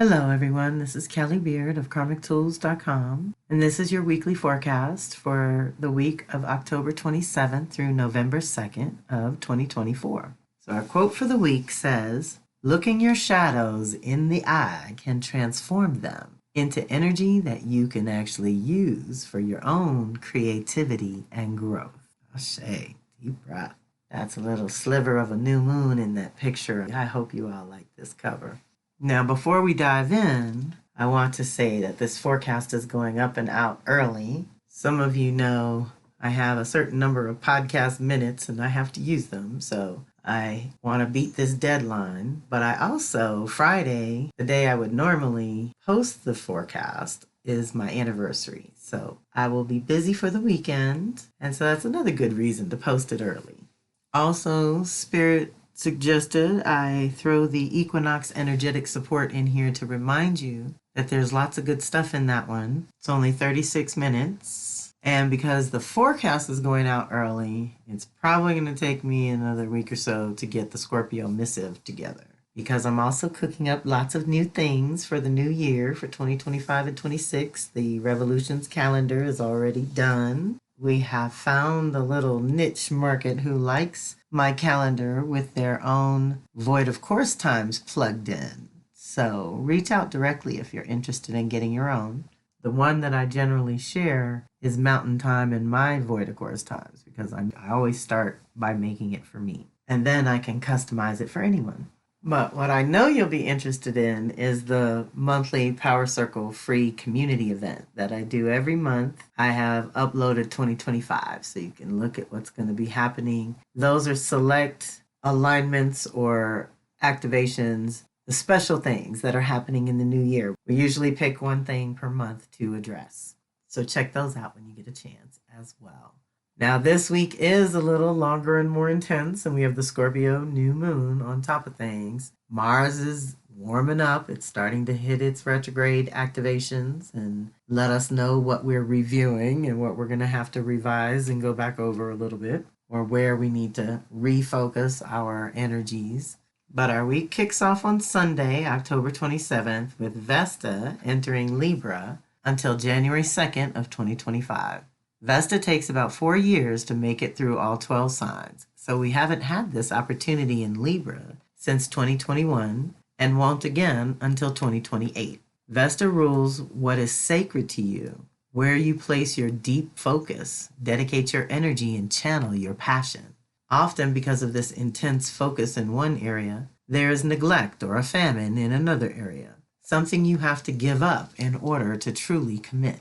Hello everyone, this is Kelly Beard of KarmicTools.com, and this is your weekly forecast for the week of October 27th through November 2nd of 2024. So our quote for the week says, "Looking your shadows in the eye can transform them into energy that you can actually use for your own creativity and growth." Ashe, deep breath. That's a little sliver of a new moon in that picture. I hope you all like this cover. Now, before we dive in, I want to say that this forecast is going up and out early. Some of you know I have a certain number of podcast minutes and I have to use them, so I want to beat this deadline. But I also, Friday, the day I would normally post the forecast, is my anniversary. So I will be busy for the weekend, and so that's another good reason to post it early. Also, Spirit suggested I throw the equinox energetic support in here to remind you that there's lots of good stuff in that one. It's only 36 minutes. And because the forecast is going out early, it's probably going to take me another week or so to get the Scorpio missive together. Because I'm also cooking up lots of new things for the new year for 2025 and 26. The Revolutions calendar is already done. We have found the little niche market who likes my calendar with their own void of course times plugged in. So reach out directly if you're interested in getting your own. The one that I generally share is mountain time and my void of course times because I always start by making it for me. And then I can customize it for anyone. But what I know you'll be interested in is the monthly Power Circle free community event that I do every month. I have uploaded 2025, so you can look at what's going to be happening. Those are select alignments or activations, the special things that are happening in the new year. We usually pick one thing per month to address. So check those out when you get a chance as well. Now, this week is a little longer and more intense, and we have the Scorpio new moon on top of things. Mars is warming up. It's starting to hit its retrograde activations and let us know what we're reviewing and what we're going to have to revise and go back over a little bit, or where we need to refocus our energies. But our week kicks off on Sunday, October 27th, with Vesta entering Libra until January 2nd of 2025. Vesta takes about 4 years to make it through all 12 signs, so we haven't had this opportunity in Libra since 2021 and won't again until 2028. Vesta rules what is sacred to you, where you place your deep focus, dedicate your energy, and channel your passion. Often, because of this intense focus in one area, there is neglect or a famine in another area, something you have to give up in order to truly commit.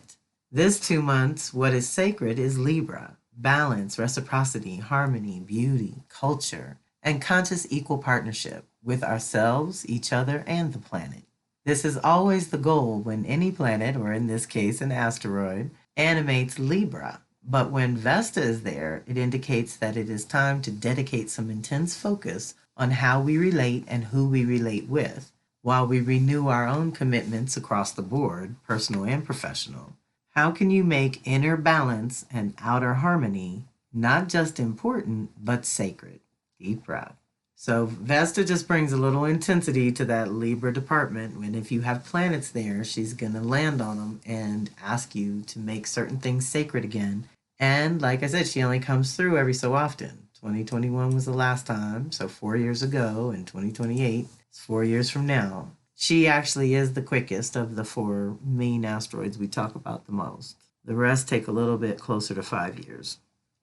This 2 months, what is sacred is Libra, balance, reciprocity, harmony, beauty, culture, and conscious equal partnership with ourselves, each other, and the planet. This is always the goal when any planet, or in this case an asteroid, animates Libra. But when Vesta is there, it indicates that it is time to dedicate some intense focus on how we relate and who we relate with, while we renew our own commitments across the board, personal and professional. How can you make inner balance and outer harmony not just important, but sacred? Deep breath. So Vesta just brings a little intensity to that Libra department. And if you have planets there, she's going to land on them and ask you to make certain things sacred again. And like I said, she only comes through every so often. 2021 was the last time, so 4 years ago, and 2028 is 4 years from now. She actually is the quickest of the 4 main asteroids we talk about the most. The rest take a little bit closer to 5 years.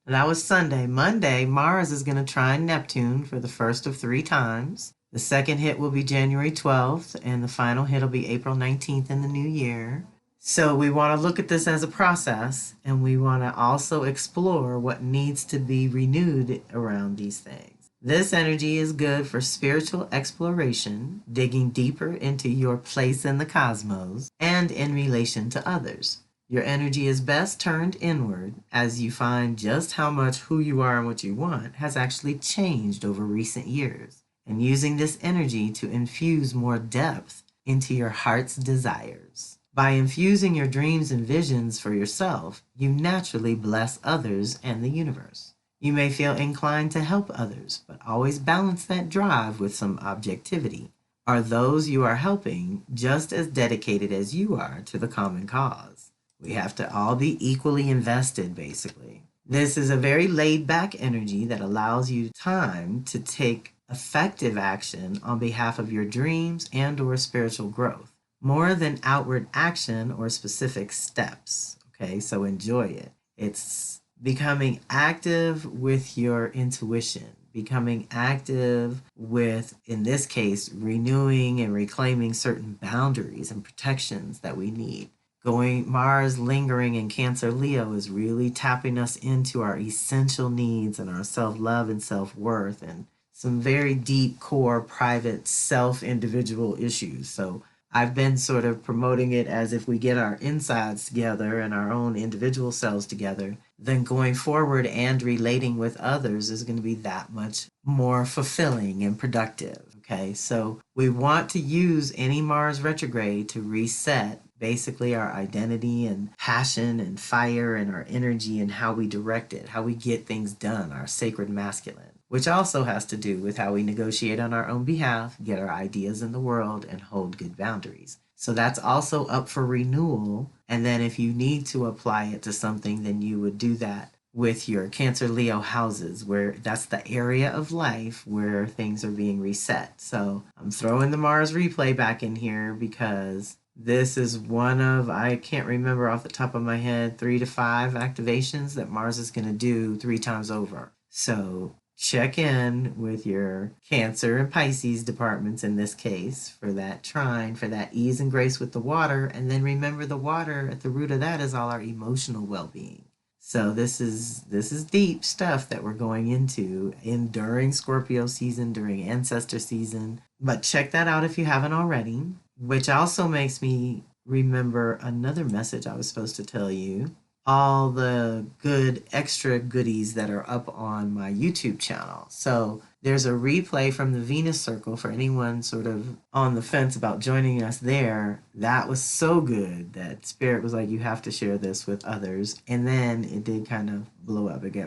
That was Sunday. Monday, Mars is going to trine Neptune for the first of 3 times. The second hit will be January 12th, and the final hit will be April 19th in the new year. So we want to look at this as a process, and we want to also explore what needs to be renewed around these things. This energy is good for spiritual exploration, digging deeper into your place in the cosmos, and in relation to others. Your energy is best turned inward as you find just how much who you are and what you want has actually changed over recent years, and using this energy to infuse more depth into your heart's desires. By infusing your dreams and visions for yourself, you naturally bless others and the universe. You may feel inclined to help others, but always balance that drive with some objectivity. are those you are helping just as dedicated as you are to the common cause. We have to all be equally invested, basically. This is a very laid back energy that allows you time to take effective action on behalf of your dreams and or spiritual growth, more than outward action or specific steps. Okay, so enjoy it. It's becoming active with your intuition, becoming active with, in this case, renewing and reclaiming certain boundaries and protections that we need. Mars lingering in Cancer Leo is really tapping us into our essential needs and our self-love and self-worth and some very deep core private self-individual issues. So I've been sort of promoting it as if we get our insides together and our own individual selves together, then going forward and relating with others is going to be that much more fulfilling and productive. Okay, so we want to use any Mars retrograde to reset basically our identity and passion and fire and our energy and how we direct it, how we get things done, our sacred masculine, which also has to do with how we negotiate on our own behalf, get our ideas in the world, and hold good boundaries. So that's also up for renewal. And then if you need to apply it to something, then you would do that with your Cancer Leo houses, where that's the area of life where things are being reset. So I'm throwing the Mars replay back in here because this is one of, I can't remember off the top of my head, 3 to 5 activations that Mars is going to do 3 times over. So check in with your Cancer and Pisces departments in this case for that trine, for that ease and grace with the water. And then remember, the water at the root of that is all our emotional well-being. So this is deep stuff that we're going into during Scorpio season, during ancestor season. But check that out if you haven't already, which also makes me remember another message I was supposed to tell you. All the good extra goodies that are up on my YouTube channel. So there's a replay from the Venus Circle for anyone sort of on the fence about joining us there. That was so good that Spirit was like, you have to share this with others. And then it did kind of blow up. It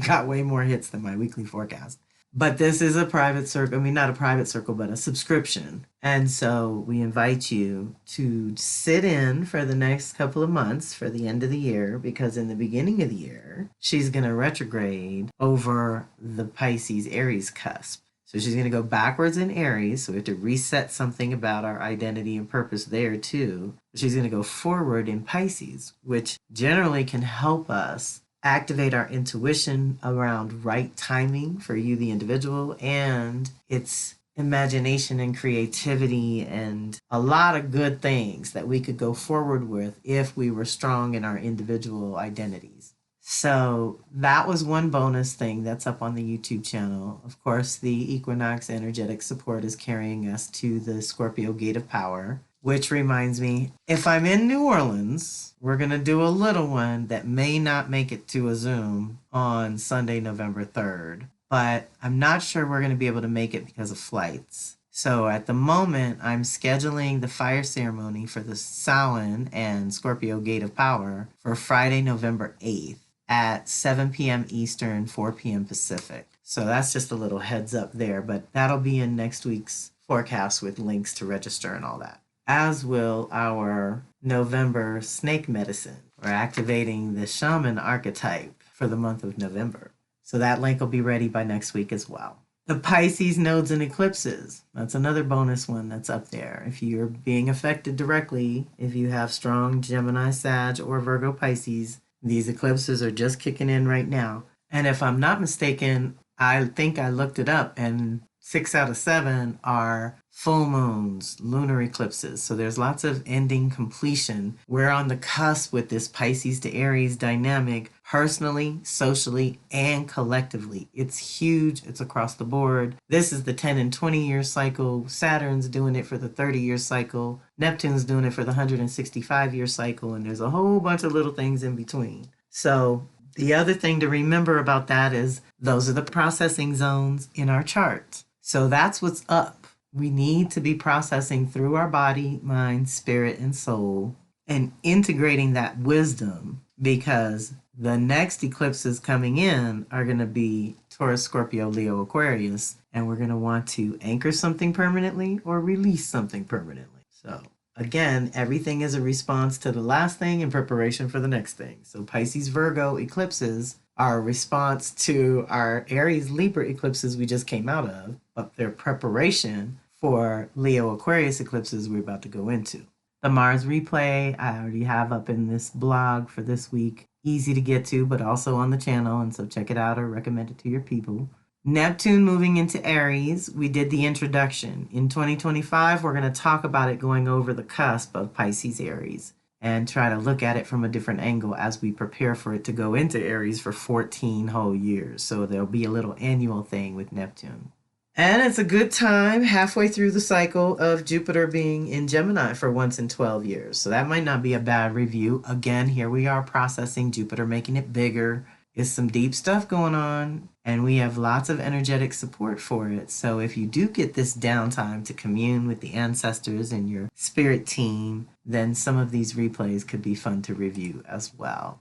got way more hits than my weekly forecast. But this is a private circle. I mean, not a private circle, but a subscription. And so we invite you to sit in for the next couple of months for the end of the year, because in the beginning of the year, she's going to retrograde over the Pisces Aries cusp. So she's going to go backwards in Aries. So we have to reset something about our identity and purpose there too. She's going to go forward in Pisces, which generally can help us activate our intuition around right timing for you, the individual, and its imagination and creativity and a lot of good things that we could go forward with if we were strong in our individual identities. So that was one bonus thing that's up on the YouTube channel. Of course, the equinox energetic support is carrying us to the Scorpio gate of power, which reminds me, if I'm in New Orleans, we're going to do a little one that may not make it to a Zoom on Sunday, November 3rd. But I'm not sure we're going to be able to make it because of flights. So at the moment, I'm scheduling the fire ceremony for the Samhain and Scorpio Gate of Power for Friday, November 8th at 7 p.m. Eastern, 4 p.m. Pacific. So that's just a little heads up there, but that'll be in next week's forecast with links to register and all that. As will our November snake medicine. We're activating the shaman archetype for the month of November. So that link will be ready by next week as well. The Pisces nodes and eclipses. That's another bonus one that's up there. If you're being affected directly, if you have strong Gemini, Sag, or Virgo Pisces, these eclipses are just kicking in right now. And if I'm not mistaken, I think I looked it up and 6 out of 7 are full moons, lunar eclipses. So there's lots of ending completion. We're on the cusp with this Pisces to Aries dynamic, personally, socially, and collectively. It's huge. It's across the board. This is the 10 and 20 year cycle. Saturn's doing it for the 30-year cycle. Neptune's doing it for the 165-year cycle. And there's a whole bunch of little things in between. So the other thing to remember about that is those are the processing zones in our chart. So that's what's up. We need to be processing through our body, mind, spirit, and soul and integrating that wisdom, because the next eclipses coming in are going to be Taurus, Scorpio, Leo, Aquarius, and we're going to want to anchor something permanently or release something permanently. So again, everything is a response to the last thing in preparation for the next thing. So Pisces, Virgo eclipses are a response to our Aries, Libra eclipses we just came out of, but they're preparation for Leo, Aquarius eclipses we're about to go into. The Mars replay I already have up in this blog for this week. Easy to get to, but also on the channel, and so check it out or recommend it to your people. Neptune moving into Aries, we did the introduction. In 2025, we're going to talk about it going over the cusp of Pisces Aries and try to look at it from a different angle as we prepare for it to go into Aries for 14 whole years. So there'll be a little annual thing with Neptune. And it's a good time halfway through the cycle of Jupiter being in Gemini for once in 12 years. So that might not be a bad review. Again, here we are processing Jupiter, making it bigger. It's some deep stuff going on, and we have lots of energetic support for it. So if you do get this downtime to commune with the ancestors and your spirit team, then some of these replays could be fun to review as well.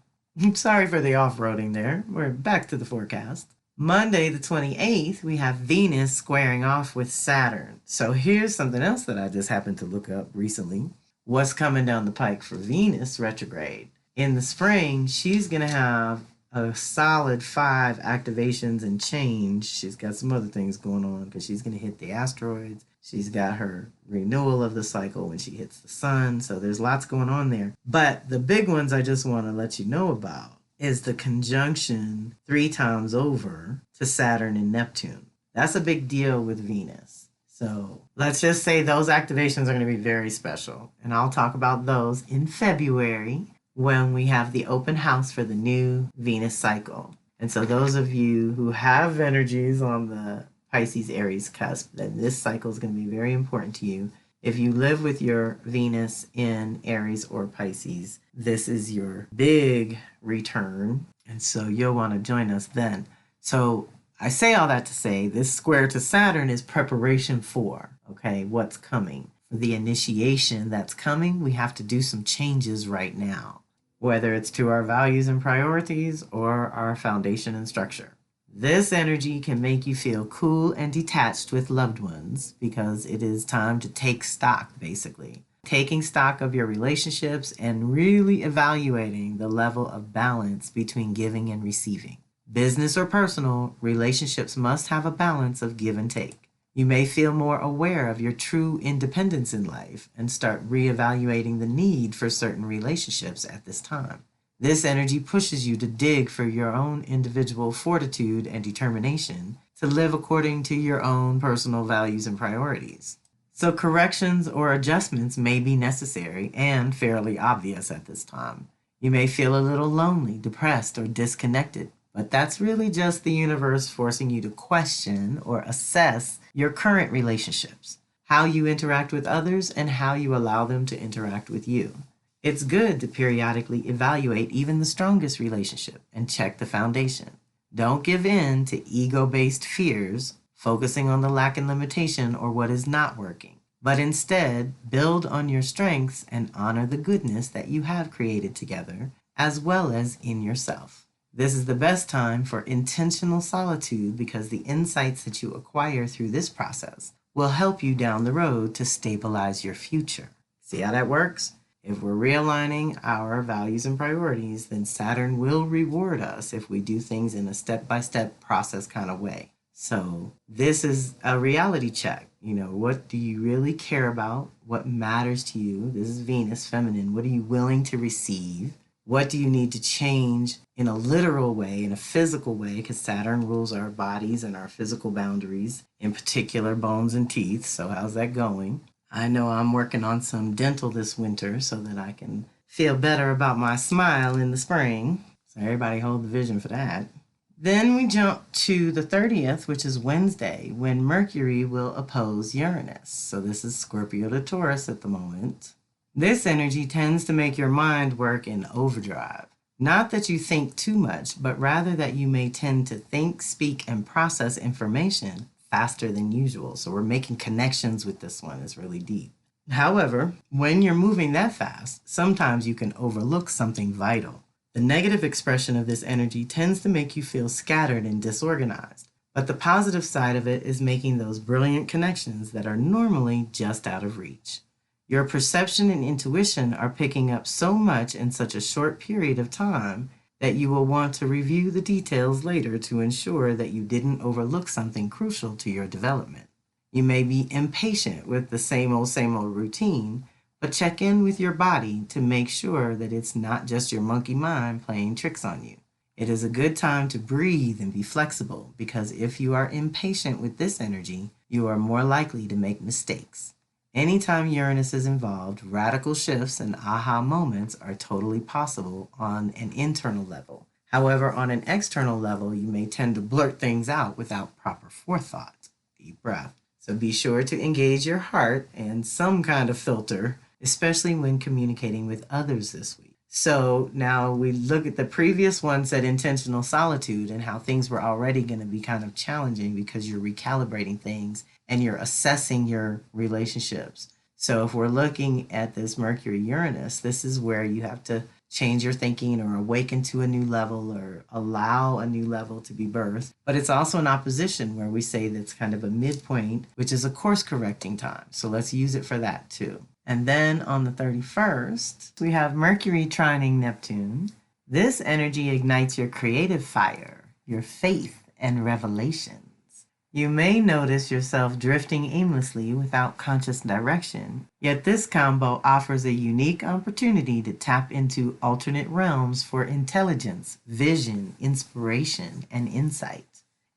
Sorry for the off-roading there. We're back to the forecast. Monday, the 28th, we have Venus squaring off with Saturn. So here's something else that I just happened to look up recently. What's coming down the pike for Venus retrograde? In the spring, she's going to have a solid 5 activations and change. She's got some other things going on because she's going to hit the asteroids. She's got her renewal of the cycle when she hits the sun. So there's lots going on there. But the big ones I just want to let you know about is the conjunction 3 times over to Saturn and Neptune. That's a big deal with Venus. So let's just say those activations are going to be very special. And I'll talk about those in February when we have the open house for the new Venus cycle. And so those of you who have energies on the Pisces Aries cusp, then this cycle is going to be very important to you. If you live with your Venus in Aries or Pisces, this is your big return. And so you'll want to join us then. So I say all that to say this square to Saturn is preparation for, okay, what's coming. For the initiation that's coming, we have to do some changes right now, whether it's to our values and priorities or our foundation and structure. This energy can make you feel cool and detached with loved ones because it is time to take stock, basically. Taking stock of your relationships and really evaluating the level of balance between giving and receiving. Business or personal, relationships must have a balance of give and take. You may feel more aware of your true independence in life and start reevaluating the need for certain relationships at this time. This energy pushes you to dig for your own individual fortitude and determination to live according to your own personal values and priorities. So corrections or adjustments may be necessary and fairly obvious at this time. You may feel a little lonely, depressed, or disconnected, but that's really just the universe forcing you to question or assess your current relationships, how you interact with others, and how you allow them to interact with you. It's good to periodically evaluate even the strongest relationship and check the foundation. Don't give in to ego-based fears, focusing on the lack and limitation or what is not working, but instead build on your strengths and honor the goodness that you have created together, as well as in yourself. This is the best time for intentional solitude because the insights that you acquire through this process will help you down the road to stabilize your future. See how that works? If we're realigning our values and priorities, then Saturn will reward us if we do things in a step-by-step process kind of way. So this is a reality check. You know, what do you really care about? What matters to you? This is Venus, feminine. What are you willing to receive? What do you need to change in a literal way, in a physical way? Because Saturn rules our bodies and our physical boundaries, in particular bones and teeth. So how's that going? I know I'm working on some dental this winter so that I can feel better about my smile in the spring. So everybody hold the vision for that. Then we jump to the 30th, which is Wednesday, when Mercury will oppose Uranus. So this is Scorpio to Taurus at the moment. This energy tends to make your mind work in overdrive. Not that you think too much, but rather that you may tend to think, speak, and process information faster than usual. So we're making connections with this one. It's really deep. However, when you're moving that fast, sometimes you can overlook something vital. The negative expression of this energy tends to make you feel scattered and disorganized. But the positive side of it is making those brilliant connections that are normally just out of reach. Your perception and intuition are picking up so much in such a short period of time that you will want to review the details later to ensure that you didn't overlook something crucial to your development. You may be impatient with the same old routine, but check in with your body to make sure that it's not just your monkey mind playing tricks on you. It is a good time to breathe and be flexible, because if you are impatient with this energy, you are more likely to make mistakes. Anytime Uranus is involved, radical shifts and aha moments are totally possible on an internal level. However, on an external level, you may tend to blurt things out without proper forethought. Deep breath. So be sure to engage your heart and some kind of filter, especially when communicating with others this week. So now we look at the previous one, said intentional solitude, and how things were already going to be kind of challenging because you're recalibrating things and you're assessing your relationships. So if we're looking at this Mercury Uranus, this is where you have to change your thinking or awaken to a new level or allow a new level to be birthed. But it's also an opposition where we say that's kind of a midpoint, which is a course correcting time. So let's use it for that too. And then on the 31st, we have Mercury trining Neptune. This energy ignites your creative fire, your faith and revelations. You may notice yourself drifting aimlessly without conscious direction, yet this combo offers a unique opportunity to tap into alternate realms for intelligence, vision, inspiration, and insight.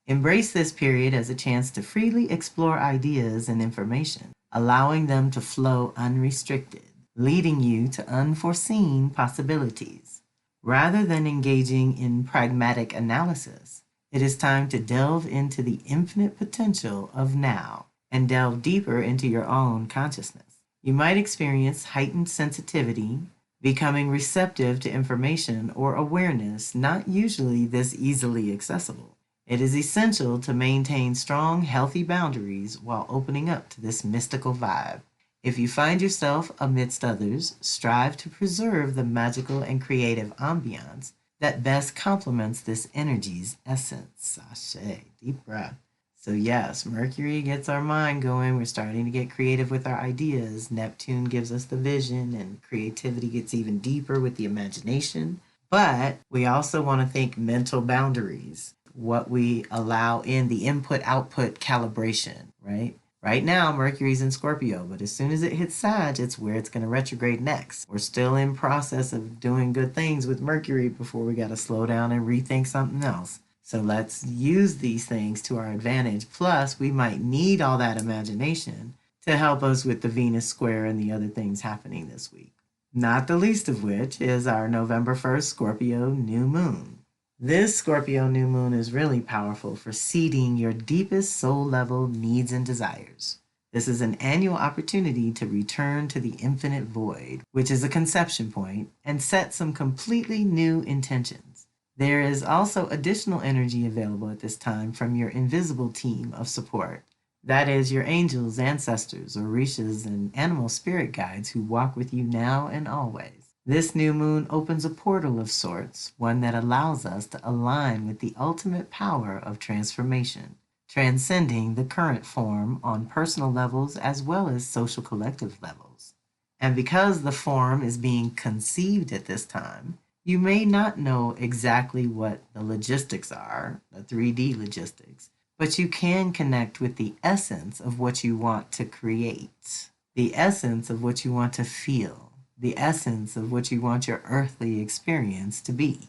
Embrace this period as a chance to freely explore ideas and information, allowing them to flow unrestricted, leading you to unforeseen possibilities. Rather than engaging in pragmatic analysis, it is time to delve into the infinite potential of now and delve deeper into your own consciousness. You might experience heightened sensitivity, becoming receptive to information or awareness not usually this easily accessible. It is essential to maintain strong, healthy boundaries while opening up to this mystical vibe. If you find yourself amidst others, strive to preserve the magical and creative ambiance that best complements this energy's essence. Sashay, deep breath. So yes, Mercury gets our mind going. We're starting to get creative with our ideas. Neptune gives us the vision, and creativity gets even deeper with the imagination. But we also want to think mental boundaries, what we allow in the input-output calibration, right? Right now, Mercury's in Scorpio, but as soon as it hits Sag, it's where it's going to retrograde next. We're still in process of doing good things with Mercury before we got to slow down and rethink something else. So let's use these things to our advantage. Plus, we might need all that imagination to help us with the Venus square and the other things happening this week. Not the least of which is our November 1st Scorpio new moon. This Scorpio new moon is really powerful for seeding your deepest soul level needs and desires. This is an annual opportunity to return to the infinite void, which is a conception point, and set some completely new intentions. There is also additional energy available at this time from your invisible team of support. That is your angels, ancestors, orishas, and animal spirit guides who walk with you now and always. This new moon opens a portal of sorts, one that allows us to align with the ultimate power of transformation, transcending the current form on personal levels as well as social collective levels. And because the form is being conceived at this time, you may not know exactly what the logistics are, the 3D logistics, but you can connect with the essence of what you want to create, the essence of what you want to feel, the essence of what you want your earthly experience to be.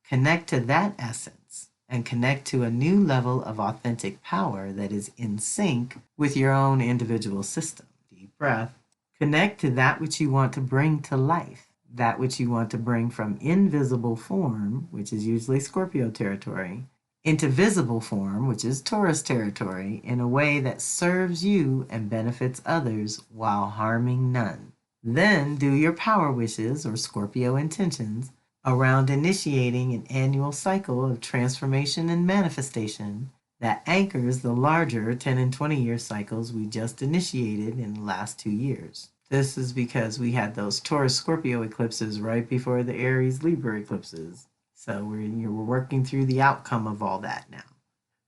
Connect to that essence and connect to a new level of authentic power that is in sync with your own individual system. Deep breath. Connect to that which you want to bring to life, that which you want to bring from invisible form, which is usually Scorpio territory, into visible form, which is Taurus territory, in a way that serves you and benefits others while harming none. Then do your power wishes or Scorpio intentions around initiating an annual cycle of transformation and manifestation that anchors the larger 10 and 20-year cycles we just initiated in the last 2 years. This is because we had those Taurus-Scorpio eclipses right before the Aries-Libra eclipses. So we're working through the outcome of all that now.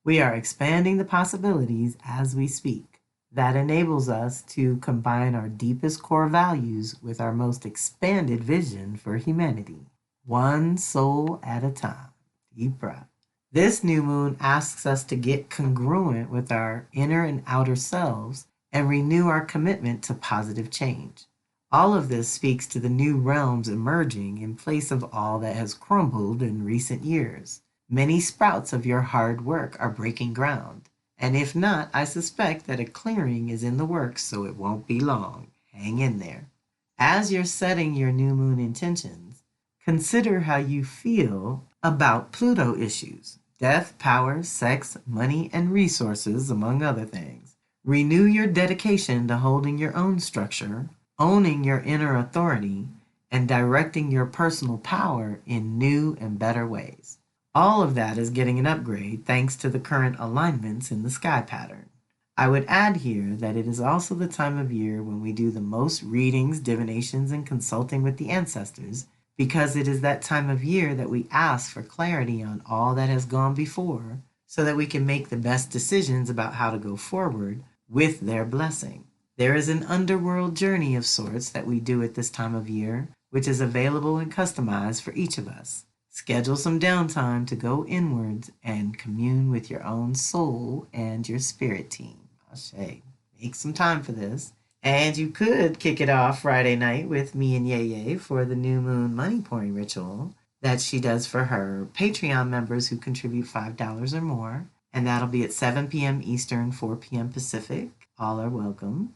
We are expanding the possibilities as we speak. That enables us to combine our deepest core values with our most expanded vision for humanity, one soul at a time. Deep breath. This new moon asks us to get congruent with our inner and outer selves and renew our commitment to positive change. All of this speaks to the new realms emerging in place of all that has crumbled in recent years. Many sprouts of your hard work are breaking ground, and if not, I suspect that a clearing is in the works, so it won't be long. Hang in there. As you're setting your new moon intentions, consider how you feel about Pluto issues: death, power, sex, money, and resources, among other things. Renew your dedication to holding your own structure, owning your inner authority, and directing your personal power in new and better ways. All of that is getting an upgrade thanks to the current alignments in the sky pattern. I would add here that it is also the time of year when we do the most readings, divinations, and consulting with the ancestors, because it is that time of year that we ask for clarity on all that has gone before so that we can make the best decisions about how to go forward with their blessing. There is an underworld journey of sorts that we do at this time of year, which is available and customized for each of us. Schedule some downtime to go inwards and commune with your own soul and your spirit team. Ashe. Make some time for this. And you could kick it off Friday night with me and Yeye for the new moon money pouring ritual that she does for her Patreon members who contribute $5 or more. And that'll be at 7 p.m. Eastern, 4 p.m. Pacific. All are welcome.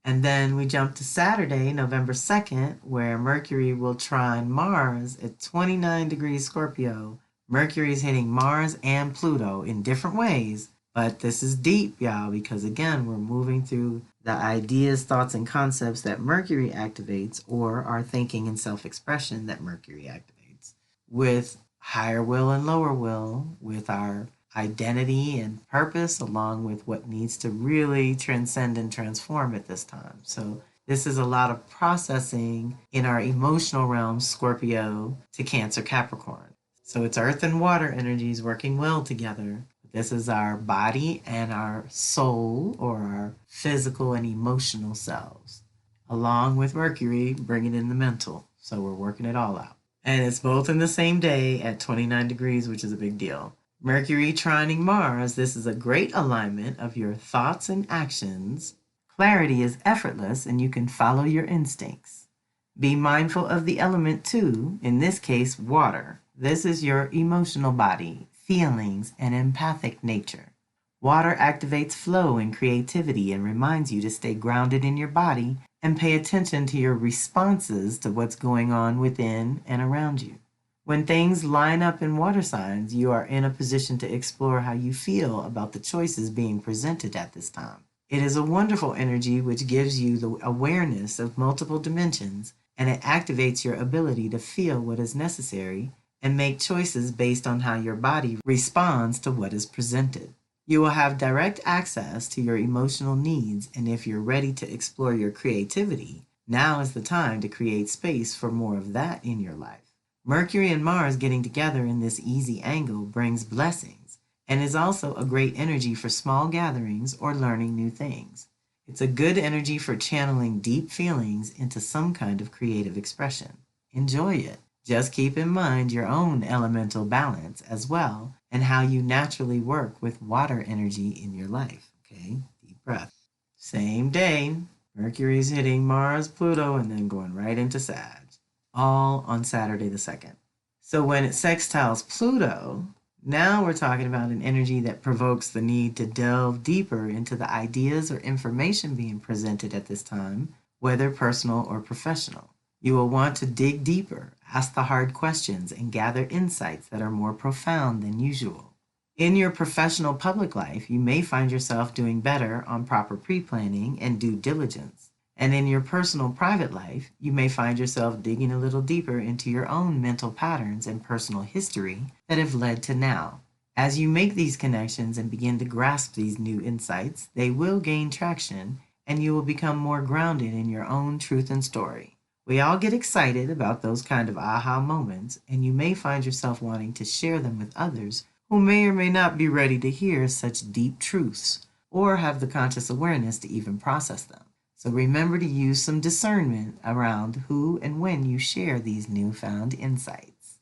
And then we jump to Saturday, November 2nd, where Mercury will trine Mars at 29 degrees Scorpio. Mercury is hitting Mars and Pluto in different ways, but this is deep, y'all, because again, we're moving through the ideas, thoughts, and concepts that Mercury activates, or our thinking and self-expression that Mercury activates, with higher will and lower will, with our identity and purpose, along with what needs to really transcend and transform at this time. So this is a lot of processing in our emotional realm, Scorpio to Cancer, Capricorn. So it's earth and water energies working well together. This is our body and our soul, or our physical and emotional selves, along with Mercury bringing in the mental. So we're working it all out. And it's both in the same day at 29 degrees, which is a big deal. Mercury trining Mars, this is a great alignment of your thoughts and actions. Clarity is effortless and you can follow your instincts. Be mindful of the element too, in this case, water. This is your emotional body, feelings, and empathic nature. Water activates flow and creativity and reminds you to stay grounded in your body and pay attention to your responses to what's going on within and around you. When things line up in water signs, you are in a position to explore how you feel about the choices being presented at this time. It is a wonderful energy which gives you the awareness of multiple dimensions, and it activates your ability to feel what is necessary and make choices based on how your body responds to what is presented. You will have direct access to your emotional needs, and if you're ready to explore your creativity, now is the time to create space for more of that in your life. Mercury and Mars getting together in this easy angle brings blessings and is also a great energy for small gatherings or learning new things. It's a good energy for channeling deep feelings into some kind of creative expression. Enjoy it. Just keep in mind your own elemental balance as well and how you naturally work with water energy in your life. Okay, deep breath. Same day, Mercury's hitting Mars, Pluto, and then going right into Sag. All on Saturday the 2nd. So when it sextiles Pluto, now we're talking about an energy that provokes the need to delve deeper into the ideas or information being presented at this time, whether personal or professional. You will want to dig deeper, ask the hard questions, and gather insights that are more profound than usual. In your professional public life, you may find yourself doing better on proper pre-planning and due diligence. And in your personal private life, you may find yourself digging a little deeper into your own mental patterns and personal history that have led to now. As you make these connections and begin to grasp these new insights, they will gain traction and you will become more grounded in your own truth and story. We all get excited about those kind of aha moments, and you may find yourself wanting to share them with others who may or may not be ready to hear such deep truths or have the conscious awareness to even process them. So remember to use some discernment around who and when you share these newfound insights.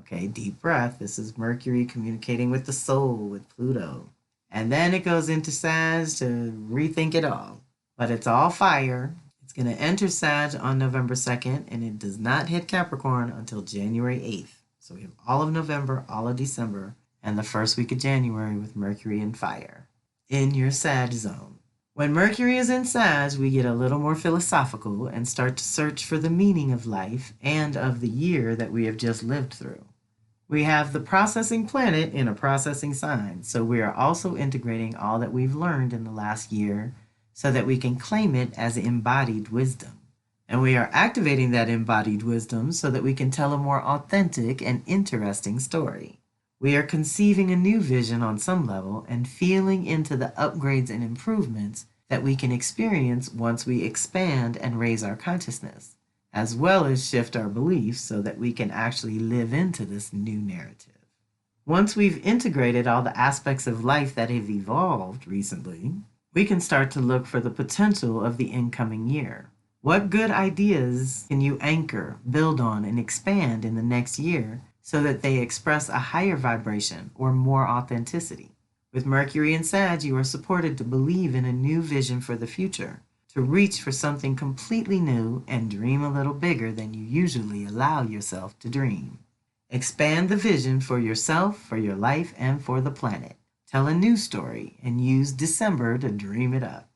Okay, deep breath. This is Mercury communicating with the soul with Pluto. And then it goes into Sag to rethink it all. But it's all fire. It's going to enter Sag on November 2nd, and it does not hit Capricorn until January 8th. So we have all of November, all of December, and the first week of January with Mercury in fire in your Sag zone. When Mercury is in Sag, we get a little more philosophical and start to search for the meaning of life and of the year that we have just lived through. We have the processing planet in a processing sign, so we are also integrating all that we've learned in the last year so that we can claim it as embodied wisdom. And we are activating that embodied wisdom so that we can tell a more authentic and interesting story. We are conceiving a new vision on some level and feeling into the upgrades and improvements that we can experience once we expand and raise our consciousness, as well as shift our beliefs so that we can actually live into this new narrative. Once we've integrated all the aspects of life that have evolved recently, we can start to look for the potential of the incoming year. What good ideas can you anchor, build on, and expand in the next year so that they express a higher vibration or more authenticity? With Mercury in Sag, you are supported to believe in a new vision for the future, to reach for something completely new and dream a little bigger than you usually allow yourself to dream. Expand the vision for yourself, for your life, and for the planet. Tell a new story and use December to dream it up.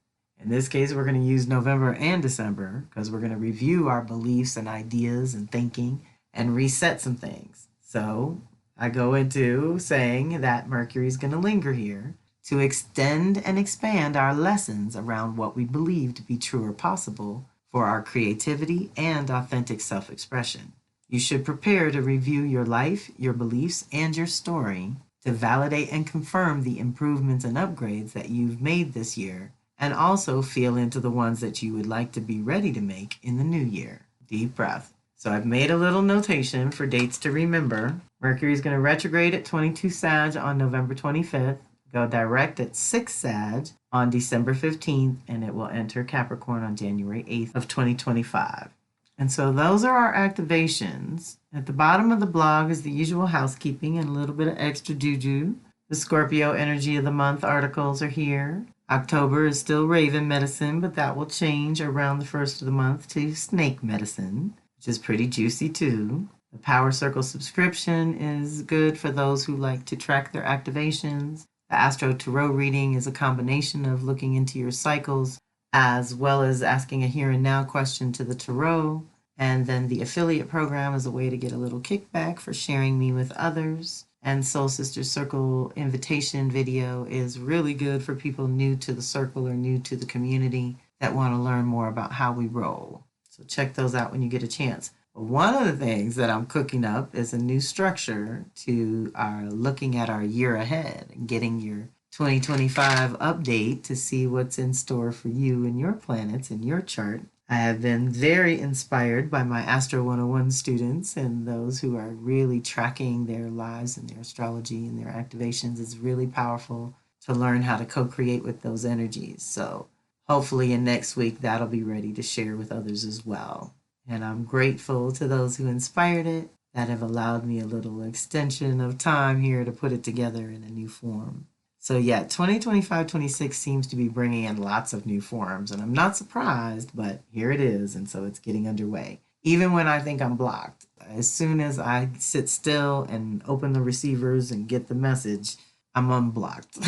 In this case, we're going to use November and December because we're going to review our beliefs and ideas and thinking and reset some things. So I go into saying that Mercury is going to linger here to extend and expand our lessons around what we believe to be true or possible for our creativity and authentic self-expression. You should prepare to review your life, your beliefs, and your story to validate and confirm the improvements and upgrades that you've made this year, and also feel into the ones that you would like to be ready to make in the new year. Deep breath. So I've made a little notation for dates to remember. Mercury is going to retrograde at 22 Sag on November 25th, go direct at 6 Sag on December 15th, and it will enter Capricorn on January 8th of 2025. And so those are our activations. At the bottom of the blog is the usual housekeeping and a little bit of extra juju. The Scorpio Energy of the Month articles are here. October is still Raven medicine, but that will change around the first of the month to snake medicine, which is pretty juicy too. The Power Circle subscription is good for those who like to track their activations. The Astro Tarot reading is a combination of looking into your cycles as well as asking a here and now question to the tarot. And then the affiliate program is a way to get a little kickback for sharing me with others. And Soul Sister Circle invitation video is really good for people new to the circle or new to the community that want to learn more about how we roll. So check those out when you get a chance. But one of the things that I'm cooking up is a new structure to our looking at our year ahead and getting your 2025 update to see what's in store for you and your planets and your chart. I have been very inspired by my Astro 101 students and those who are really tracking their lives and their astrology and their activations. It's really powerful to learn how to co-create with those energies. So hopefully in next week that'll be ready to share with others as well. And I'm grateful to those who inspired it that have allowed me a little extension of time here to put it together in a new form. So yeah, 2025-26 seems to be bringing in lots of new forms, and I'm not surprised, but here it is, and so it's getting underway. Even when I think I'm blocked, as soon as I sit still and open the receivers and get the message, I'm unblocked.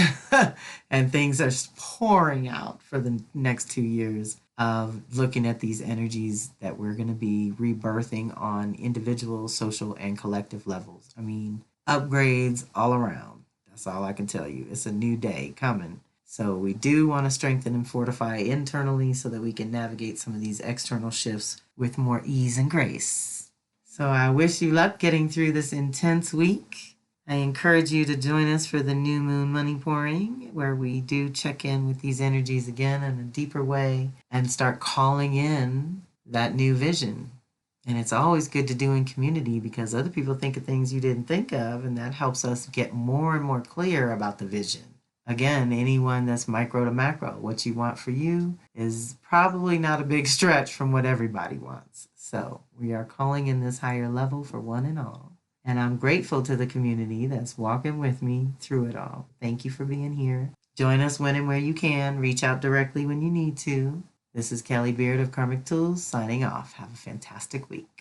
And things are pouring out for the next 2 years of looking at these energies that we're going to be rebirthing on individual, social, and collective levels. I mean, upgrades all around. That's all I can tell you. It's a new day coming. So we do want to strengthen and fortify internally so that we can navigate some of these external shifts with more ease and grace. So I wish you luck getting through this intense week. I encourage you to join us for the New Moon Money Pouring, where we do check in with these energies again in a deeper way and start calling in that new vision. And it's always good to do in community because other people think of things you didn't think of, and that helps us get more and more clear about the vision. Again, anyone that's micro to macro, what you want for you is probably not a big stretch from what everybody wants. So we are calling in this higher level for one and all. And I'm grateful to the community that's walking with me through it all. Thank you for being here. Join us when and where you can. Reach out directly when you need to. This is Kelly Beard of Karmic Tools signing off. Have a fantastic week.